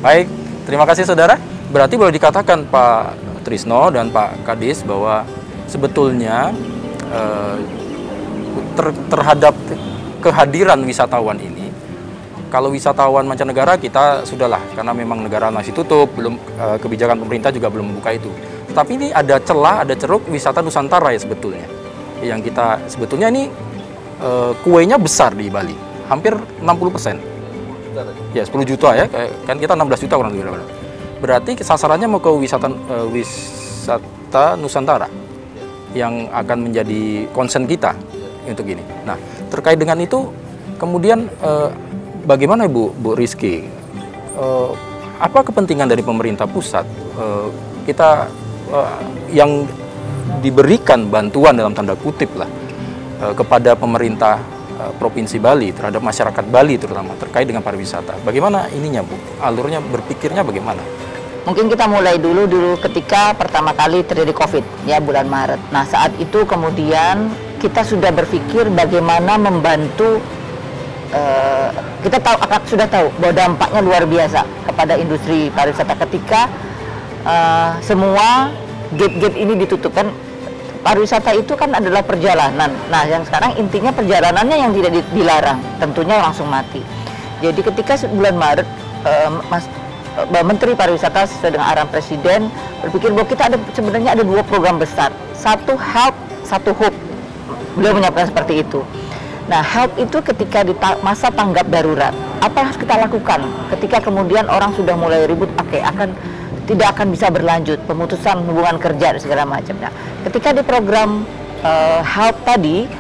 Baik, terima kasih saudara. Berarti boleh dikatakan Pak Trisno dan Pak Kadis bahwa sebetulnya terhadap kehadiran wisatawan ini, kalau wisatawan mancanegara kita sudahlah, karena memang negara masih tutup, belum kebijakan pemerintah juga belum membuka itu. Tetapi ini ada celah, ada ceruk wisata Nusantara ya sebetulnya. Yang kita sebetulnya ini kuenya besar di Bali, hampir 60%. Ya 10 juta ya, kan kita 16 juta kurang lebih. Berarti sasarannya mau ke wisata Nusantara yang akan menjadi concern kita untuk ini. Nah, terkait dengan itu, kemudian bagaimana Bu Rizky? Apa kepentingan dari pemerintah pusat kita yang diberikan bantuan dalam tanda kutip lah kepada pemerintah Provinsi Bali terhadap masyarakat Bali terutama terkait dengan pariwisata? Bagaimana ininya Bu? Alurnya berpikirnya bagaimana? Mungkin kita mulai dulu ketika pertama kali terjadi COVID ya bulan Maret. Nah saat itu kemudian kita sudah berpikir bagaimana membantu. Kita sudah tahu bahwa dampaknya luar biasa kepada industri pariwisata ketika semua gate-gate ini ditutup. Kan pariwisata itu kan adalah perjalanan. Nah yang sekarang intinya perjalanannya yang tidak dilarang, tentunya langsung mati. Jadi ketika bulan Maret Menteri Pariwisata sesuai dengan arahan Presiden berpikir bahwa kita sebenarnya ada dua program besar, satu help, satu hope. Beliau menyampaikan seperti itu. Nah, help itu ketika di masa tanggap darurat, apa yang harus kita lakukan? Ketika kemudian orang sudah mulai ribut, tidak akan bisa berlanjut, pemutusan hubungan kerja dan segala macam. Nah, ketika di program help tadi,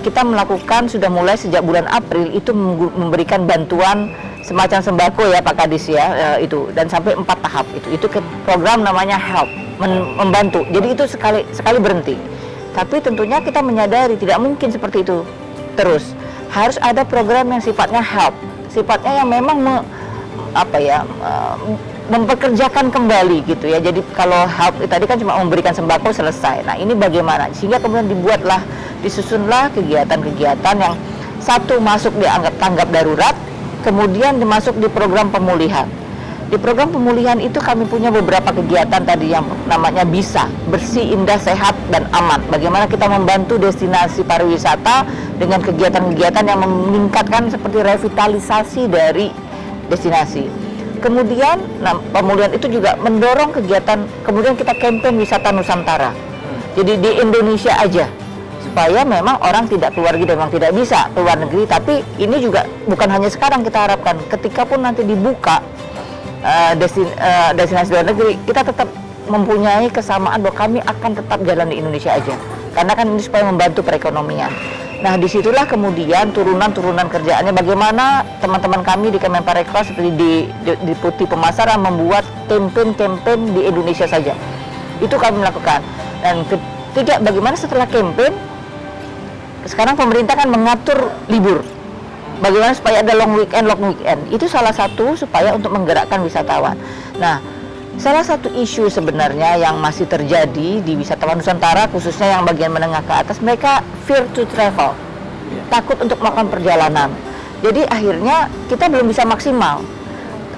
kita melakukan sudah mulai sejak bulan April itu memberikan bantuan semacam sembako ya Pak Kadis ya, itu dan sampai 4 tahap itu program namanya help, membantu. Jadi itu sekali berhenti. Tapi tentunya kita menyadari tidak mungkin seperti itu terus. Harus ada program yang sifatnya help, sifatnya yang memang mempekerjakan kembali gitu ya. Jadi kalau help tadi kan cuma memberikan sembako selesai. Nah ini bagaimana? Sehingga kemudian disusunlah kegiatan-kegiatan yang satu masuk dianggap tanggap darurat, kemudian dimasuk di program pemulihan. Di program pemulihan itu kami punya beberapa kegiatan tadi yang namanya bisa, bersih, indah, sehat, dan aman. Bagaimana kita membantu destinasi pariwisata dengan kegiatan-kegiatan yang meningkatkan seperti revitalisasi dari destinasi. Kemudian, pemulihan itu juga mendorong kegiatan, kemudian kita campaign wisata Nusantara. Jadi di Indonesia aja, supaya memang orang tidak keluar negeri, memang tidak bisa keluar negeri, tapi ini juga bukan hanya sekarang kita harapkan, ketika pun nanti dibuka destinasi luar negeri, kita tetap mempunyai kesamaan bahwa kami akan tetap jalan di Indonesia aja, karena kan ini supaya membantu perekonomian. Nah disitulah kemudian turunan kerjaannya bagaimana teman-teman kami di Kemenparekraf seperti di Deputi Pemasaran membuat campaign di Indonesia saja. Itu kami lakukan. Dan ketiga, bagaimana setelah campaign, sekarang pemerintah kan mengatur libur. Bagaimana supaya ada long weekend. Itu salah satu supaya untuk menggerakkan wisatawan. Nah, salah satu isu sebenarnya yang masih terjadi di wisatawan Nusantara, khususnya yang bagian menengah ke atas, mereka fear to travel, takut untuk melakukan perjalanan. Jadi akhirnya kita belum bisa maksimal,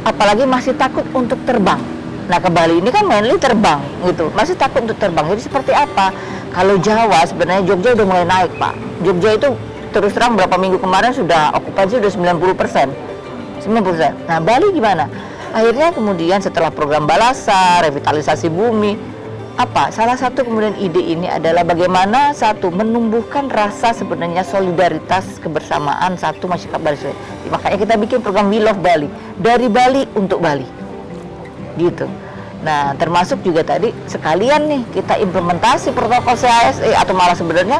apalagi masih takut untuk terbang. Nah ke Bali ini kan mainly terbang gitu, masih takut untuk terbang. Jadi seperti apa? Kalau Jawa sebenarnya Jogja udah mulai naik Pak. Jogja itu terus terang berapa minggu kemarin sudah okupansi udah 90%. Nah Bali gimana? Akhirnya kemudian setelah program Balasa, revitalisasi bumi, salah satu kemudian ide ini adalah bagaimana satu menumbuhkan rasa sebenarnya solidaritas kebersamaan satu masyarakat Bali. Makanya kita bikin program We Love Bali, dari Bali untuk Bali, gitu. Nah termasuk juga tadi sekalian nih kita implementasi protokol CHSE atau malah sebenarnya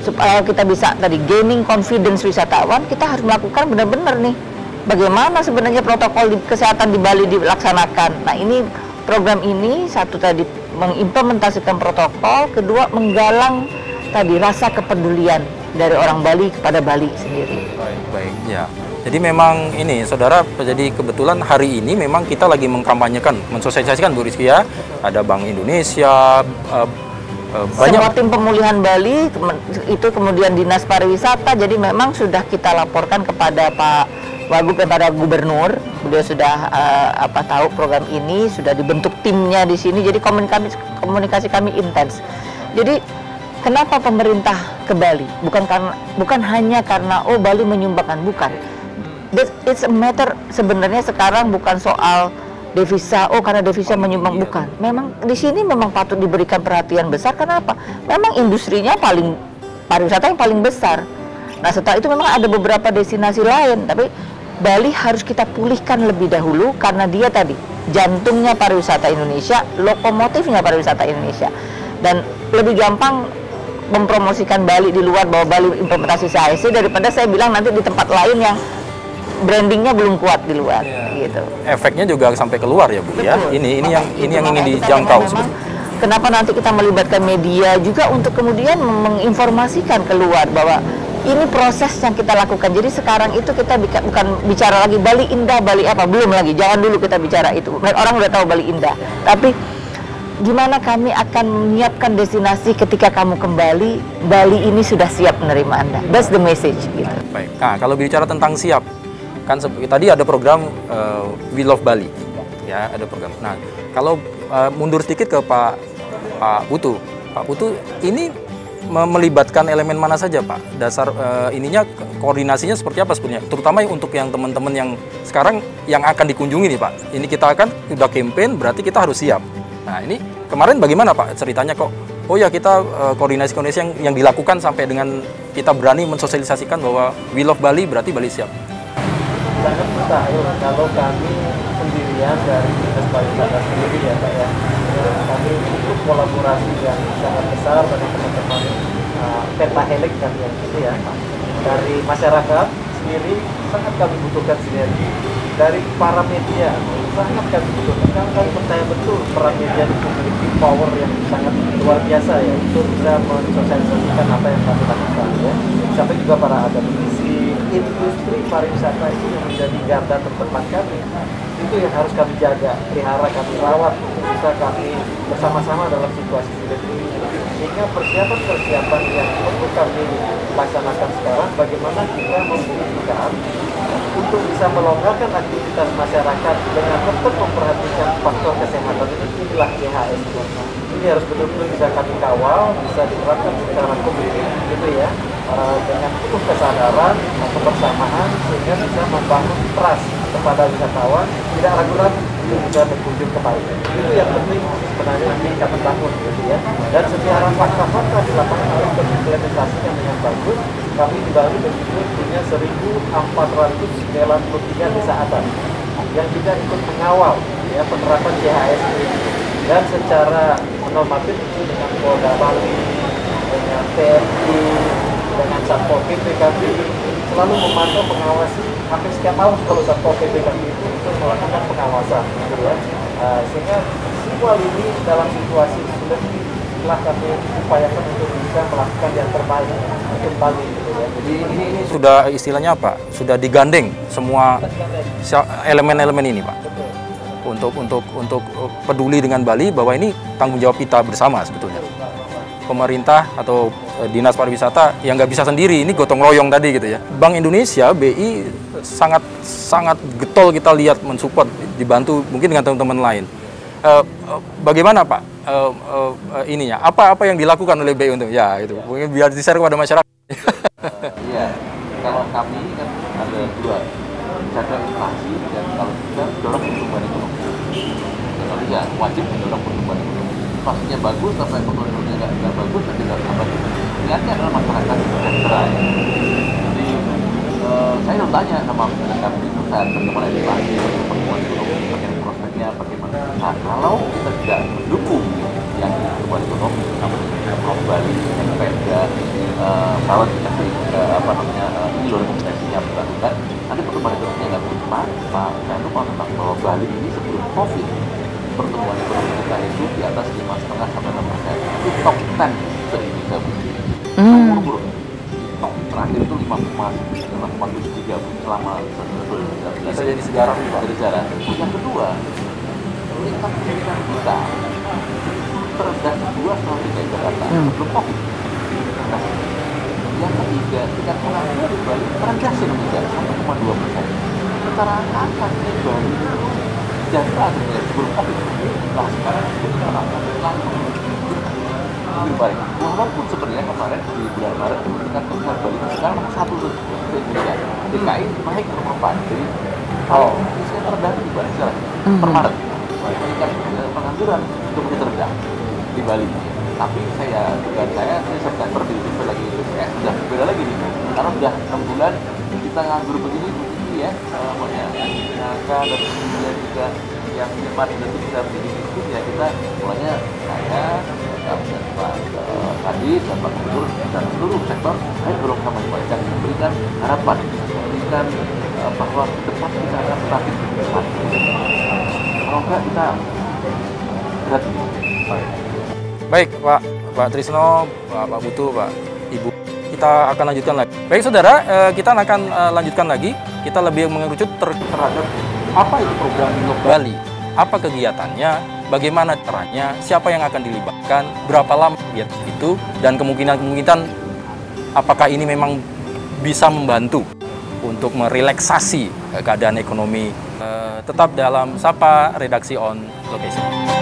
supaya kita bisa tadi gaining confidence wisatawan, kita harus melakukan benar-benar nih bagaimana sebenarnya protokol kesehatan di Bali dilaksanakan. Nah ini program ini satu tadi mengimplementasikan protokol, kedua menggalang tadi rasa kepedulian dari orang Bali kepada Bali sendiri. Baik ya. Jadi memang ini saudara, jadi kebetulan hari ini memang kita lagi mengkampanyekan, mensosialisasikan Bu Rizky ya. Ada Bank Indonesia, banyak. Semua tim pemulihan Bali itu kemudian Dinas Pariwisata, jadi memang sudah kita laporkan kepada Pak Wagub dan pada Gubernur Beliau sudah tahu program ini, sudah dibentuk timnya di sini, jadi komunikasi kami intens. Jadi kenapa pemerintah ke Bali? Bukan hanya karena Bali menyumbangkan, bukan. It's a matter sebenarnya sekarang bukan soal devisa, karena devisa menyumbang, bukan. Memang di sini memang patut diberikan perhatian besar. Kenapa? Memang industrinya pariwisata yang paling besar. Nah, setelah itu memang ada beberapa destinasi lain, tapi Bali harus kita pulihkan lebih dahulu karena dia tadi jantungnya pariwisata Indonesia, lokomotifnya pariwisata Indonesia. Dan lebih gampang mempromosikan Bali di luar bahwa Bali implementasi CHSE daripada saya bilang nanti di tempat lain yang brandingnya belum kuat di luar, gitu. Efeknya juga sampai keluar ya Bu. Betul. Ya. Ini yang ingin dijangkau. Kenapa nanti kita melibatkan media juga untuk kemudian menginformasikan keluar bahwa ini proses yang kita lakukan. Jadi sekarang itu kita bukan bicara lagi Bali indah, Bali apa, belum lagi. Jangan dulu kita bicara itu. Orang udah tahu Bali indah. Tapi gimana kami akan menyiapkan destinasi ketika kamu kembali, Bali ini sudah siap menerima Anda. That's the message. Gitu. Baik. Nah, kalau bicara tentang siap, kan tadi ada program We Love Bali. Ya, ada program. Nah, kalau mundur sedikit ke Pak Putu. Pak Putu, ini melibatkan elemen mana saja Pak? Dasar ininya koordinasinya seperti apa sebenarnya? Terutama untuk yang teman-teman yang sekarang yang akan dikunjungi nih Pak. Ini kita akan udah campaign, berarti kita harus siap. Nah ini kemarin bagaimana Pak ceritanya kok? Oh ya kita koordinasi yang dilakukan sampai dengan kita berani mensosialisasikan bahwa We Love Bali berarti Bali siap. Sangat mustahil kalau kami sendirian dari Dinas Pariwisata sendiri ya Pak ya. Kami butuh kolaborasi yang sangat besar dengan teman-teman pentahelix kami yang itu ya. Dari masyarakat sendiri sangat kami butuhkan sinergi. Dari para media sangat kami butuhkan. Karena kami percaya betul peran media itu memiliki power yang sangat luar biasa ya untuk bisa mensosialisasikan apa yang kami lakukan ya. Sampai juga para akademisi, industri pariwisata itu yang menjadi garda terdepan kami. Itu yang harus kami jaga, pelihara, kami rawat untuk bisa kami bersama-sama dalam situasi seperti ini. Sehingga persiapan yang perlu kami laksanakan sekarang, bagaimana kita membutuhkan untuk bisa melonggarkan aktivitas masyarakat dengan tetap memperhatikan faktor kesehatan inilah CHS. Ini harus betul-betul bisa kami kawal, bisa diterapkan secara kompetitif gitu ya, dengan penuh kesadaran, kebersamaan, sehingga bisa membangun trust kepada wisatawan, tidak ragu-ragu untuk bisa berkunjung ke Bali. Itu yang penting sebenarnya nanti kami bangun gitu ya. Dan secara fakta-fakta di lapangan harus terimplementasikan dengan bagus. Kami di Bali betul punya 1.493 desa adat yang juga ikut mengawal ya penerapan CHS ini. Dan secara normatif itu dengan Polda Bali, dengan TNI, dengan Satpol PP kami selalu memantau mengawasi hampir setiap tahun kalau Satpol PP kami itu untuk melakukan pengawasan gitu ya. Sehingga semua ini dalam situasi sudah telah kami upayakan untuk bisa melakukan yang terbaik untuk Bali gitu ya. Jadi ini sudah istilahnya apa? Sudah digandeng semua elemen-elemen ini Pak. Untuk peduli dengan Bali bahwa ini tanggung jawab kita bersama sebetulnya. Pemerintah atau Dinas Pariwisata yang nggak bisa sendiri, ini gotong royong tadi gitu ya. Bank Indonesia, BI sangat getol kita lihat mensupport, dibantu mungkin dengan teman-teman lain. Bagaimana Pak ininya? Apa yang dilakukan oleh BI untuk ya itu? Mungkin biar di-share kepada masyarakat. Iya, kalau kami kan ada dua, jaga inflasi dan kalau kita dorong pertumbuhan ekonomi. Kalau ya wajib mendorong pertumbuhan ekonomi. Inflasinya bagus, tapi ekonominya nggak bagus, nanti nggak tambah. Niatnya adalah masyarakat sejahtera. Ya. Jadi saya udah tanya sama masyarakat di pusat bagaimana inflasi, pertumbuhan ekonomi, bagaimana prospeknya, bagaimana. Nah, kalau kita tidak mendukung yang pertumbuhan ekonomi, seperti Bali, Pemda, kalau dikasih ini loh rekomendasinya dilakukan, nanti pertumbuhan ekonominya nggak begitu cepat. Saya lupa tentang bahwa Bali ini sebelum COVID pertumbuhan ekonomi kita itu di atas 5,5 sampai 6%. Itu top 10 se-Indonesia. Nomor top terakhir itu 5,73 selama 2019. Bisa jadi sejarah nih Pak. Jadi sejarah. Yang kedua, tingkat pendidikan kita terendah kedua setelah DKI Jakarta sebelum COVID. Yang ketiga, tingkat pengangguran di Bali terendah se-Indonesia 1,2%. secara angka di Bali itu jasa sebenarnya sebelum COVID. Nah sekarang itu langsung lebih baik. Walaupun sebenarnya kemarin di bulan Maret tingkat kesembuhan Bali itu sekarang nomor 1 tuh di Indonesia. DKI naik ke nomor 4. Jadi kalau Indonesia terendah di Bali sekarang per Maret. Tingkat pengangguran itu masih terendah di Bali. Tapi dugaan saya September di lagi sudah beda lagi nih. Karena sudah 6 bulan kita nganggur begini ya, banyak angka dan kemudian juga yang cepat itu bisa begini ya, kita mulanya saya dan Pak Kadis dan Pak Gubernur dan seluruh sektor ayo dorong sama dan memberikan harapan, memberikan bahwa ke depan kita akan semakin cepat. Kalau enggak kita berat. Baik, Pak Trisno, Pak Putu, Pak Ibu, kita akan lanjutkan lagi. Baik, saudara, kita akan lanjutkan lagi. Kita lebih mengerucut terhadap apa itu program Unlock Bali, apa kegiatannya, bagaimana caranya, siapa yang akan dilibatkan, berapa lama kegiatan itu, dan kemungkinan apakah ini memang bisa membantu untuk merelaksasi keadaan ekonomi. Tetap dalam Sapa Redaksi On Location.